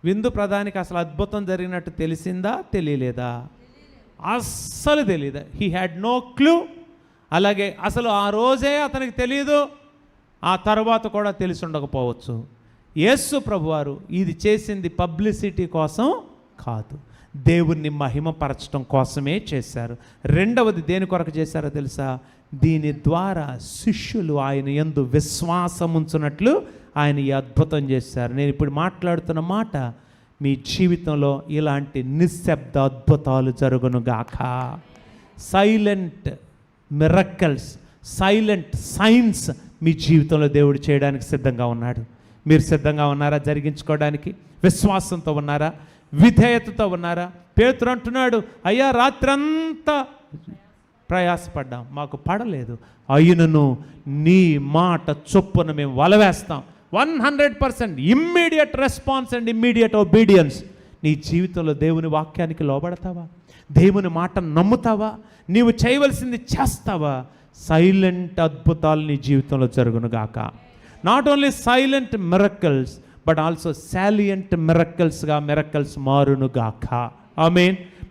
విందు ప్రధానికి అసలు అద్భుతం జరిగినట్టు తెలిసిందా, తెలియలేదా? అస్సలు తెలియదు. He had no clue. అలాగే అసలు ఆ రోజే అతనికి తెలియదు, ఆ తర్వాత కూడా తెలిసి ఉండకపోవచ్చు. యేసు ప్రభువారు ఇది చేసింది పబ్లిసిటీ కోసం కాదు, దేవుణ్ణి మహిమపరచడం కోసమే చేశారు. రెండవది దేని కొరకు చేశారో తెలుసా? దీని ద్వారా శిష్యులు ఆయన యందు విశ్వాసం ఉంచున్నట్లు ఆయన ఈ అద్భుతం చేశారు. నేను ఇప్పుడు మాట్లాడుతున్న మాట మీ జీవితంలో ఇలాంటి నిశ్శబ్ద అద్భుతాలు జరుగునుగాక. సైలెంట్ మిరకల్స్, సైలెంట్ సైన్స్ మీ జీవితంలో దేవుడు చేయడానికి సిద్ధంగా ఉన్నాడు. మీరు సిద్ధంగా ఉన్నారా? జరిగించుకోవడానికి విశ్వాసంతో ఉన్నారా? విధేయతతో ఉన్నారా? పేతురు అంటున్నాడు, అయ్యా రాత్రంతా ప్రయాసపడ్డాం, మాకు పడలేదు, అయినను నీ మాట చొప్పున మేము వలవేస్తాం. 100% immediate response and immediate obedience. నీ జీవితంలో దేవుని వాక్యానికి లోబడతావా? దేవుని మాట నమ్ముతావా? నీవు చేయవలసింది చేస్తావా? సైలెంట్ అద్భుతాలు నీ జీవితంలో జరుగునుగాక. Not only silent miracles but also salient మిరకల్స్గా మిరకల్స్ మారునుగాక. ఆమేన్.